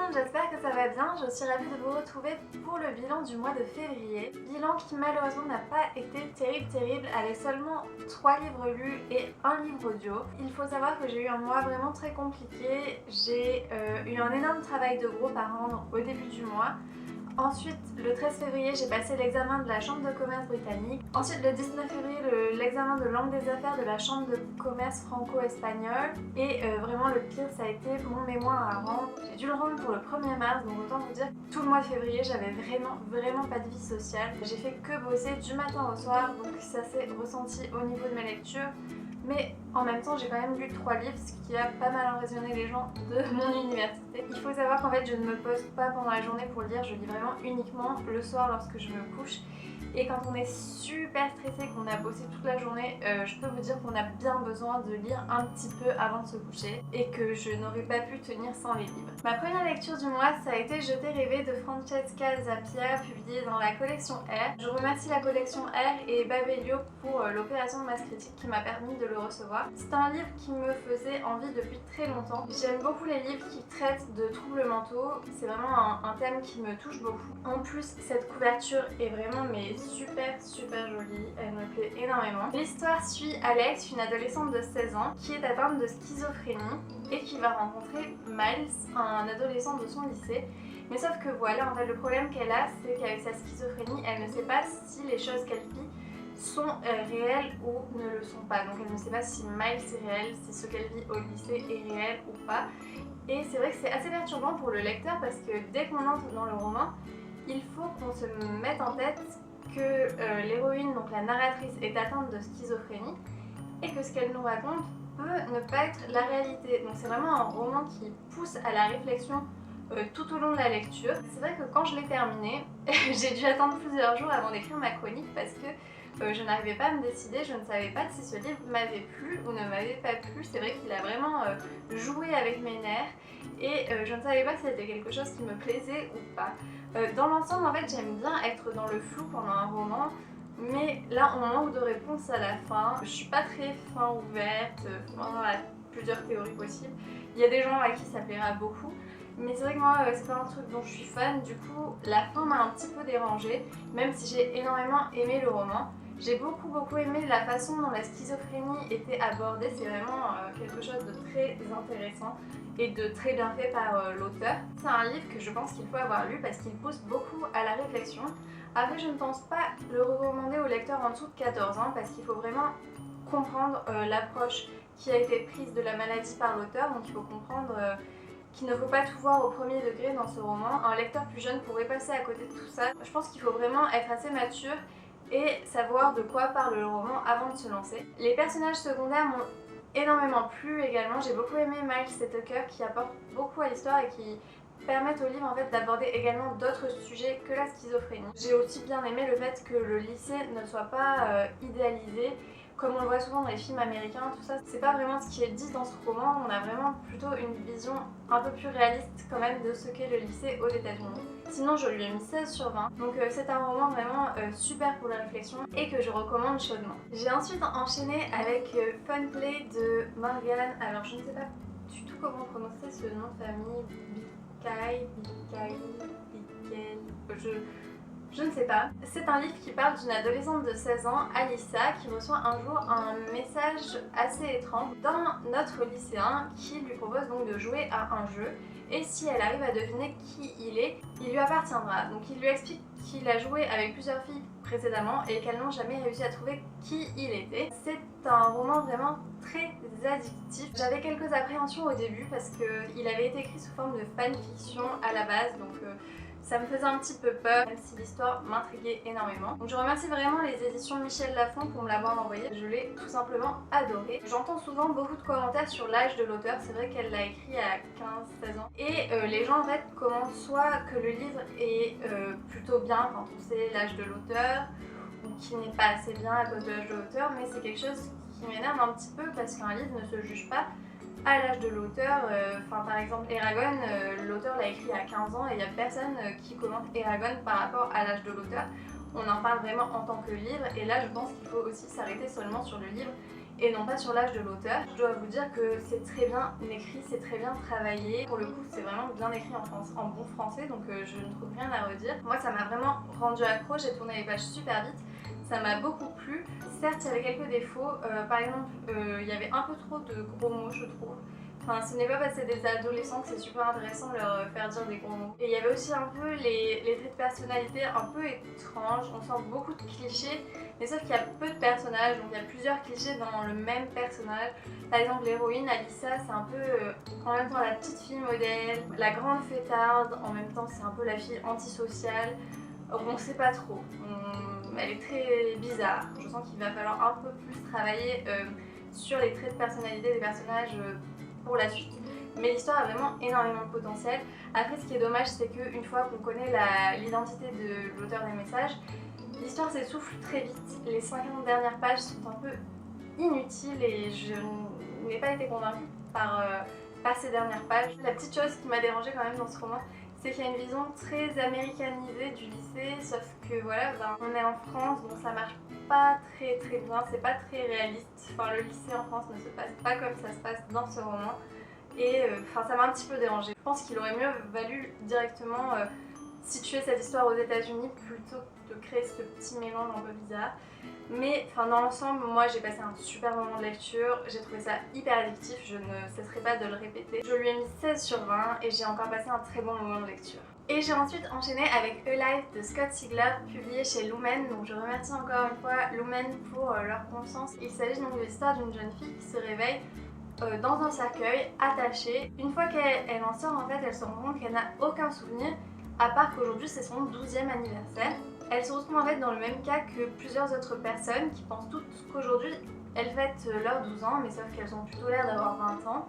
monde, j'espère que ça va bien. Je suis ravie de vous retrouver pour le bilan du mois de février. Bilan qui malheureusement n'a pas été terrible avec seulement 3 livres lus et 1 livre audio. Il faut savoir que j'ai eu un mois vraiment très compliqué. J'ai eu un énorme travail de groupe à rendre au début du mois. Ensuite, le 13 février, j'ai passé l'examen de la Chambre de commerce britannique. Ensuite, le 19 février, l'examen de langue des affaires de la Chambre de commerce franco-espagnole. Et vraiment, le pire, ça a été mon mémoire à rendre. J'ai dû le rendre pour le 1er mars, donc autant vous dire que tout le mois de février, j'avais vraiment pas de vie sociale. J'ai fait que bosser du matin au soir, donc ça s'est ressenti au niveau de mes lectures. Mais en même temps, j'ai quand même lu 3 livres, ce qui a pas mal impressionné les gens de mon université. Il faut savoir qu'en fait, je ne me pose pas pendant la journée pour lire, je lis vraiment uniquement le soir lorsque je me couche. Et quand on est super stressé, qu'on a bossé toute la journée, je peux vous dire qu'on a bien besoin de lire un petit peu avant de se coucher et que je n'aurais pas pu tenir sans les livres. Ma première lecture du mois, ça a été Je t'ai rêvé de Francesca Zappia, publiée dans la collection R. Je remercie la collection R et Babelio pour l'opération de masse critique qui m'a permis de le recevoir. C'est un livre qui me faisait envie depuis très longtemps. J'aime beaucoup les livres qui traitent de troubles mentaux, c'est vraiment un thème qui me touche beaucoup. En plus, cette couverture est vraiment super jolie, elle me plaît énormément. L'histoire suit Alex, une adolescente de 16 ans qui est atteinte de schizophrénie et qui va rencontrer Miles, un adolescent de son lycée. Mais sauf que voilà, en fait le problème qu'elle a, c'est qu'avec sa schizophrénie, elle ne sait pas si les choses qu'elle vit sont réelles ou ne le sont pas. Donc elle ne sait pas si Miles est réel, si ce qu'elle vit au lycée est réel ou pas. Et c'est vrai que c'est assez perturbant pour le lecteur parce que dès qu'on entre dans le roman, il faut qu'on se mette en tête que l'héroïne, donc la narratrice, est atteinte de schizophrénie et que ce qu'elle nous raconte peut ne pas être la réalité. Donc c'est vraiment un roman qui pousse à la réflexion tout au long de la lecture. C'est vrai que quand je l'ai terminé, j'ai dû attendre plusieurs jours avant d'écrire ma chronique parce que je n'arrivais pas à me décider, je ne savais pas si ce livre m'avait plu ou ne m'avait pas plu. C'est vrai qu'il a vraiment joué avec mes nerfs et je ne savais pas si c'était quelque chose qui me plaisait ou pas. Dans l'ensemble, en fait, j'aime bien être dans le flou pendant un roman, mais là, on manque de réponse à la fin. Je suis pas très fin ouverte, il y a plusieurs théories possibles. Il y a des gens à qui ça plaira beaucoup, mais c'est vrai que moi, c'est pas un truc dont je suis fan. Du coup, la fin m'a un petit peu dérangée, même si j'ai énormément aimé le roman. J'ai beaucoup aimé la façon dont la schizophrénie était abordée, c'est vraiment quelque chose de très intéressant et de très bien fait par l'auteur. C'est un livre que je pense qu'il faut avoir lu parce qu'il pousse beaucoup à la réflexion. Après, je ne pense pas le recommander aux lecteurs en dessous de 14 ans parce qu'il faut vraiment comprendre l'approche qui a été prise de la maladie par l'auteur, donc il faut comprendre qu'il ne faut pas tout voir au premier degré dans ce roman. Un lecteur plus jeune pourrait passer à côté de tout ça. Je pense qu'il faut vraiment être assez mature et savoir de quoi parle le roman avant de se lancer. Les personnages secondaires m'ont énormément plu également. J'ai beaucoup aimé Miles et Tucker qui apportent beaucoup à l'histoire et qui permettent au livre en fait d'aborder également d'autres sujets que la schizophrénie. J'ai aussi bien aimé le fait que le lycée ne soit pas idéalisé comme on le voit souvent dans les films américains, tout ça, c'est pas vraiment ce qui est dit dans ce roman. On a vraiment plutôt une vision un peu plus réaliste quand même de ce qu'est le lycée aux États-Unis. Sinon, je lui ai mis 16 sur 20. Donc c'est un roman vraiment super pour la réflexion et que je recommande chaudement. J'ai ensuite enchaîné avec Funplay de Morgan. Alors je ne sais pas du tout comment prononcer ce nom de famille. Je ne sais pas. C'est un livre qui parle d'une adolescente de 16 ans, Alyssa, qui reçoit un jour un message assez étrange d'un autre lycéen qui lui propose donc de jouer à un jeu. Et si elle arrive à deviner qui il lui appartiendra. Donc il lui explique qu'il a joué avec plusieurs filles précédemment et qu'elles n'ont jamais réussi à trouver qui il était. C'est un roman vraiment très addictif. J'avais quelques appréhensions au début parce qu'il avait été écrit sous forme de fanfiction à la base, donc ça me faisait un petit peu peur, même si l'histoire m'intriguait énormément. Donc je remercie vraiment les éditions Michel Lafon pour me l'avoir envoyé. Je l'ai tout simplement adoré. J'entends souvent beaucoup de commentaires sur l'âge de l'auteur. C'est vrai qu'elle l'a écrit à 15-16 ans. Et les gens en fait commentent soit que le livre est plutôt bien quand on sait l'âge de l'auteur, ou qu'il n'est pas assez bien à cause de l'âge de l'auteur, mais c'est quelque chose qui m'énerve un petit peu parce qu'un livre ne se juge pas à l'âge de l'auteur. Par exemple Eragon, l'auteur l'a écrit à 15 ans et il n'y a personne qui commente Eragon par rapport à l'âge de l'auteur. On en parle vraiment en tant que livre et là je pense qu'il faut aussi s'arrêter seulement sur le livre et non pas sur l'âge de l'auteur. Je dois vous dire que c'est très bien écrit, c'est très bien travaillé. Pour le coup, c'est vraiment bien écrit en bon français, donc je ne trouve rien à redire. Moi, ça m'a vraiment rendu accro, j'ai tourné les pages super vite. Ça m'a beaucoup plu. Certes, il y avait quelques défauts. Par exemple, il y avait un peu trop de gros mots, je trouve. Enfin, ce n'est pas parce que c'est des adolescents que c'est super intéressant de leur faire dire des gros mots. Et il y avait aussi un peu les traits de personnalité un peu étranges. On sent beaucoup de clichés, mais sauf qu'il y a peu de personnages, donc il y a plusieurs clichés dans le même personnage. Par exemple, l'héroïne, Alyssa, c'est un peu en même temps la petite fille modèle, la grande fêtarde, en même temps c'est un peu la fille antisociale. On sait pas trop. Elle est très bizarre. Je sens qu'il va falloir un peu plus travailler sur les traits de personnalité des personnages pour la suite. Mais l'histoire a vraiment énormément de potentiel. Après, ce qui est dommage, c'est qu'une fois qu'on connaît l'identité de l'auteur des messages, l'histoire s'essouffle très vite. Les 50 dernières pages sont un peu inutiles et je n'ai pas été convaincue par ces dernières pages. La petite chose qui m'a dérangée quand même dans ce roman, c'est qu'il y a une vision très américanisée du lycée, sauf que voilà, on est en France, donc ça marche pas très bien, c'est pas très réaliste. Enfin, le lycée en France ne se passe pas comme ça se passe dans ce roman. Et ça m'a un petit peu dérangée. Je pense qu'il aurait mieux valu directement situer cette histoire aux États-Unis plutôt que de créer ce petit mélange un peu bizarre. Mais dans l'ensemble, moi j'ai passé un super moment de lecture, j'ai trouvé ça hyper addictif, je ne cesserai pas de le répéter. Je lui ai mis 16 sur 20 et j'ai encore passé un très bon moment de lecture. Et j'ai ensuite enchaîné avec A Life de Scott Sigler, publié chez Lumen. Donc je remercie encore une fois Lumen pour leur confiance. Il s'agit donc de l'histoire d'une jeune fille qui se réveille dans un cercueil, attachée. Une fois qu'elle en sort, en fait, elle se rend compte qu'elle n'a aucun souvenir, à part qu'aujourd'hui c'est son 12e anniversaire. Elle se retrouve en fait dans le même cas que plusieurs autres personnes qui pensent toutes qu'aujourd'hui elles fêtent leurs 12 ans, mais sauf qu'elles ont plutôt l'air d'avoir 20 ans.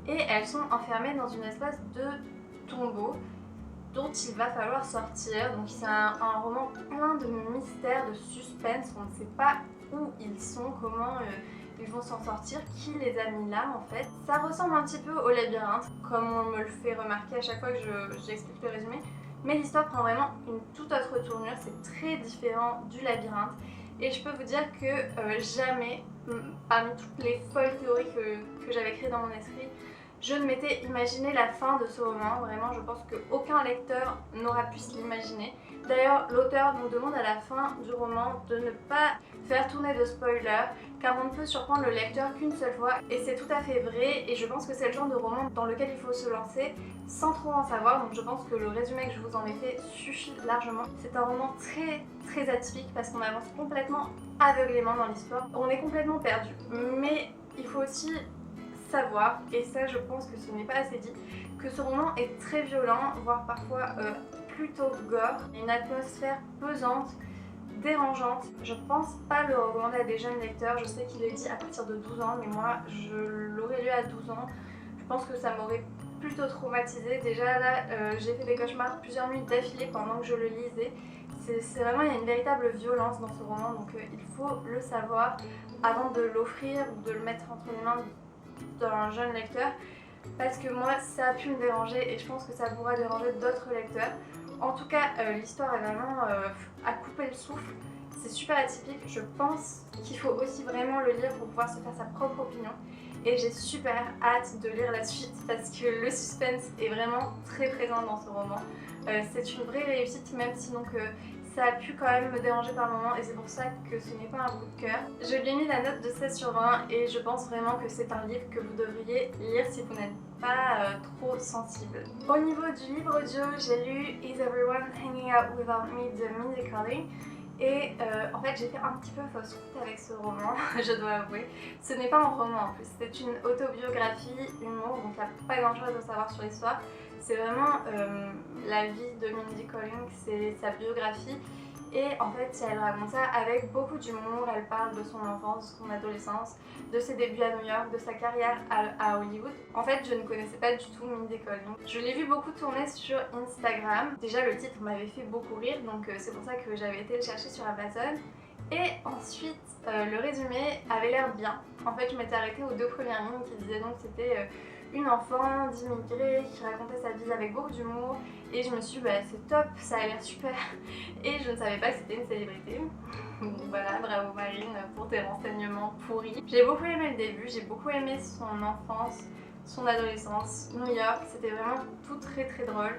Et elles sont enfermées dans une espèce de tombeau dont il va falloir sortir. Donc c'est un roman plein de mystères, de suspense, on ne sait pas où ils sont, comment ils vont s'en sortir, qui les a mis là en fait. Ça ressemble un petit peu au labyrinthe, comme on me le fait remarquer à chaque fois que j'explique le résumé. Mais l'histoire prend vraiment une toute autre tournure, c'est très différent du labyrinthe. Et je peux vous dire que jamais, parmi toutes les folles théories que j'avais créées dans mon esprit, je ne m'étais imaginé la fin de ce roman. Vraiment, je pense qu'aucun lecteur n'aura pu se l'imaginer. D'ailleurs, l'auteur nous demande à la fin du roman de ne pas faire tourner de spoilers, car on ne peut surprendre le lecteur qu'une seule fois, et c'est tout à fait vrai, et je pense que c'est le genre de roman dans lequel il faut se lancer sans trop en savoir, donc je pense que le résumé que je vous en ai fait suffit largement. C'est un roman très atypique parce qu'on avance complètement aveuglément dans l'histoire, on est complètement perdu, mais il faut aussi savoir, et ça je pense que ce n'est pas assez dit, que ce roman est très violent, voire parfois plutôt gore, une atmosphère pesante, dérangeante. Je pense pas le recommander à des jeunes lecteurs, je sais qu'il est dit à partir de 12 ans, mais moi je l'aurais lu à 12 ans, je pense que ça m'aurait plutôt traumatisée. Déjà là, j'ai fait des cauchemars plusieurs nuits d'affilée pendant que je le lisais. C'est vraiment, il y a une véritable violence dans ce roman, donc il faut le savoir avant de l'offrir ou de le mettre entre les mains d'un jeune lecteur, parce que moi ça a pu me déranger et je pense que ça pourra déranger d'autres lecteurs. En tout cas, l'histoire est vraiment à couper le souffle, c'est super atypique, je pense qu'il faut aussi vraiment le lire pour pouvoir se faire sa propre opinion. Et j'ai super hâte de lire la suite parce que le suspense est vraiment très présent dans ce roman. C'est une vraie réussite, même si donc ça a pu quand même me déranger par moments et c'est pour ça que ce n'est pas un coup de cœur. Je lui ai mis la note de 16 sur 20 et je pense vraiment que c'est un livre que vous devriez lire si vous n'êtes pas trop sensible. Au niveau du livre audio, j'ai lu Is Everyone Hanging Out Without Me de Mindy Kaling. Et en fait j'ai fait un petit peu fausse route avec ce roman, je dois avouer. Ce n'est pas un roman en plus, c'est une autobiographie, humour, donc il n'y a pas grand chose à savoir sur l'histoire. C'est vraiment la vie de Mindy Kaling, c'est sa biographie. Et en fait elle raconte ça avec beaucoup d'humour, elle parle de son enfance, de son adolescence, de ses débuts à New York, de sa carrière à Hollywood. En fait je ne connaissais pas du tout Mindy Kaling. Je l'ai vu beaucoup tourner sur Instagram. Déjà le titre m'avait fait beaucoup rire, donc c'est pour ça que j'avais été le chercher sur Amazon. Et ensuite le résumé avait l'air bien. En fait je m'étais arrêtée aux 2 premières lignes qui disaient donc que c'était une enfant d'immigrés qui racontait sa vie avec beaucoup d'humour et je me suis dit bah c'est top, ça a l'air super et je ne savais pas que c'était une célébrité. Voilà, bravo Marine pour tes renseignements pourris. J'ai beaucoup aimé le début, j'ai beaucoup aimé son enfance, son adolescence, New York, c'était vraiment tout très très drôle.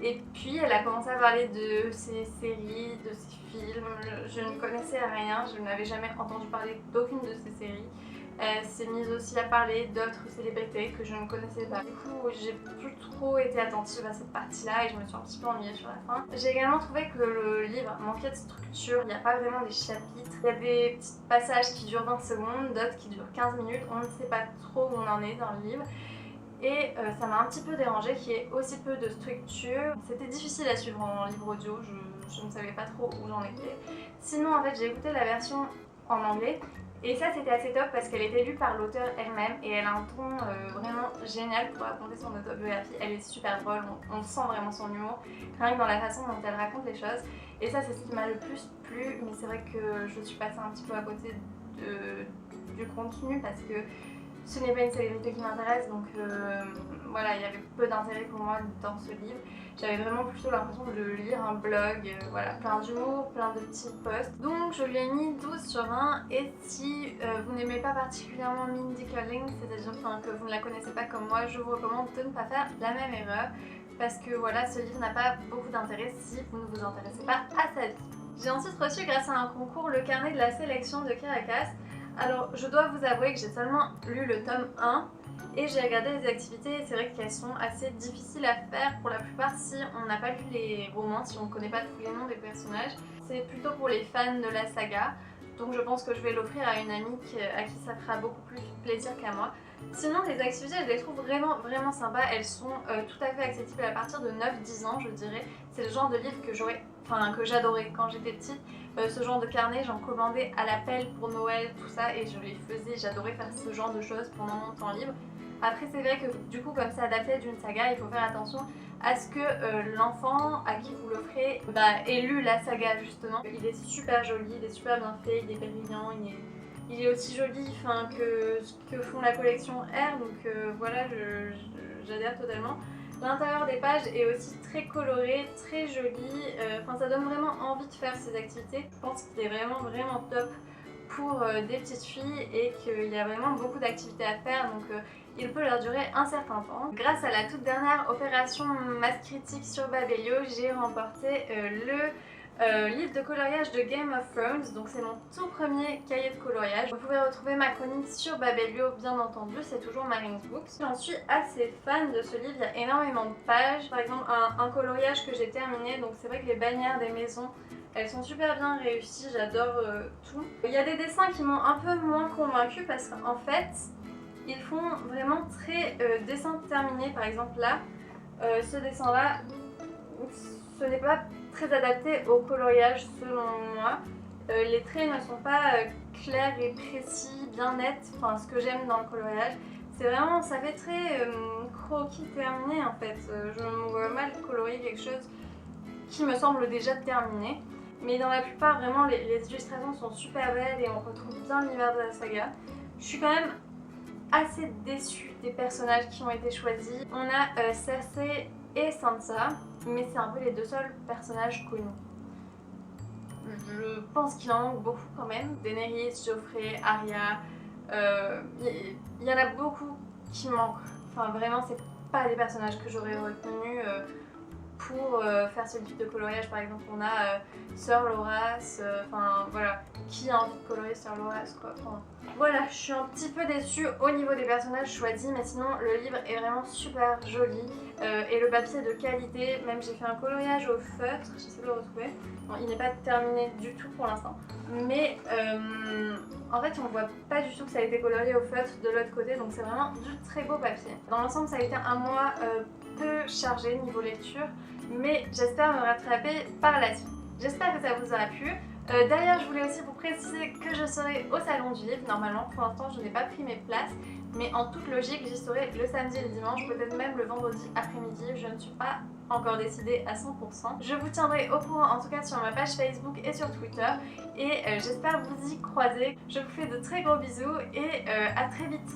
Et puis elle a commencé à parler de ses séries, de ses films. Je ne connaissais rien, je n'avais jamais entendu parler d'aucune de ses séries. Elle s'est mise aussi à parler d'autres célébrités que je ne connaissais pas. Du coup, j'ai plus trop été attentive à cette partie-là et je me suis un petit peu ennuyée sur la fin. J'ai également trouvé que le livre manquait de structure. Il n'y a pas vraiment des chapitres. Il y a des petits passages qui durent 20 secondes, d'autres qui durent 15 minutes. On ne sait pas trop où on en est dans le livre. Et ça m'a un petit peu dérangée qu'il y ait aussi peu de structure. C'était difficile à suivre en livre audio, je ne savais pas trop où j'en étais. Sinon, en fait, j'ai écouté la version en anglais. Et ça c'était assez top parce qu'elle était lue par l'auteure elle-même et elle a un ton vraiment génial pour raconter son autobiographie. Elle est super drôle, on sent vraiment son humour, rien que dans la façon dont elle raconte les choses. Et ça c'est ce qui m'a le plus plu, mais c'est vrai que je suis passée un petit peu à côté du contenu parce que ce n'est pas une célébrité qui m'intéresse, donc voilà, il y avait peu d'intérêt pour moi dans ce livre. J'avais vraiment plutôt l'impression de lire un blog, voilà, plein d'humour, plein de petits posts. Donc je lui ai mis 12 sur 20 et si vous n'aimez pas particulièrement Mindy Kaling, c'est-à-dire que vous ne la connaissez pas comme moi, je vous recommande de ne pas faire la même erreur parce que voilà, ce livre n'a pas beaucoup d'intérêt si vous ne vous intéressez pas à sa vie. J'ai ensuite reçu grâce à un concours le carnet de la sélection de Caracas. Alors je dois vous avouer que j'ai seulement lu le tome 1 et j'ai regardé les activités et c'est vrai qu'elles sont assez difficiles à faire pour la plupart si on n'a pas lu les romans, si on ne connaît pas tous les noms des personnages. C'est plutôt pour les fans de la saga, donc je pense que je vais l'offrir à une amie à qui ça fera beaucoup plus plaisir qu'à moi. Sinon les activités je les trouve vraiment sympas, elles sont tout à fait accessibles à partir de 9-10 ans je dirais. C'est le genre de livre que j'adorais quand j'étais petite. Ce genre de carnet j'en commandais à l'appel pour Noël, tout ça et je les faisais, j'adorais faire ce genre de choses pendant mon temps libre. Après c'est vrai que du coup comme c'est adapté d'une saga, il faut faire attention à ce que l'enfant à qui vous l'offrez ait lu la saga justement. Il est super joli, il est super bien fait, il est brillant, il est aussi joli que ce que font la collection R, donc voilà, j'adhère totalement. L'intérieur des pages est aussi très coloré, très joli, ça donne vraiment envie de faire ces activités. Je pense qu'il est vraiment top pour des petites filles et qu'il y a vraiment beaucoup d'activités à faire, donc il peut leur durer un certain temps. Grâce à la toute dernière opération masse critique sur Babelio, j'ai remporté livre de coloriage de Game of Thrones, donc c'est mon tout premier cahier de coloriage. Vous pouvez retrouver ma chronique sur Babelio bien entendu, c'est toujours Marine's Books. J'en suis assez fan de ce livre, il y a énormément de pages. Par exemple un coloriage que j'ai terminé, donc c'est vrai que les bannières des maisons elles sont super bien réussies, j'adore tout. Il y a des dessins qui m'ont un peu moins convaincue parce qu'en fait ils font vraiment très dessin terminé. Par exemple là, ce dessin là, ce n'est pas très adapté au coloriage selon moi. Les traits ne sont pas clairs et précis, bien nets, ce que j'aime dans le coloriage. C'est vraiment, ça fait très croquis terminé en fait. Je me vois mal colorier quelque chose qui me semble déjà terminé. Mais dans la plupart, vraiment, les illustrations sont super belles et on retrouve bien l'univers de la saga. Je suis quand même assez déçue des personnages qui ont été choisis. On a Cersei et Sansa, mais c'est un peu les deux seuls personnages connus. Je pense qu'il en manque beaucoup quand même. Daenerys, Joffrey, Arya, il y en a beaucoup qui manquent. Vraiment, c'est pas des personnages que j'aurais retenus pour faire ce livre de coloriage. Par exemple, on a Sir Loras, voilà, qui a envie de colorier Sir Loras quoi. Voilà, je suis un petit peu déçue au niveau des personnages choisis, mais sinon le livre est vraiment super joli et le papier est de qualité. Même j'ai fait un coloriage au feutre, j'essaie de le retrouver. Bon, il n'est pas terminé du tout pour l'instant, mais en fait on voit pas du tout que ça a été colorié au feutre de l'autre côté, donc c'est vraiment du très beau papier. Dans l'ensemble ça a été un mois peu chargé niveau lecture, mais j'espère me rattraper par la suite. J'espère que ça vous aura plu. D'ailleurs, je voulais aussi vous préciser que je serai au salon du livre. Normalement, pour l'instant, je n'ai pas pris mes places, mais en toute logique, j'y serai le samedi et le dimanche, peut-être même le vendredi après-midi. Je ne suis pas encore décidée à 100%. Je vous tiendrai au courant, en tout cas sur ma page Facebook et sur Twitter, et j'espère vous y croiser. Je vous fais de très gros bisous et à très vite.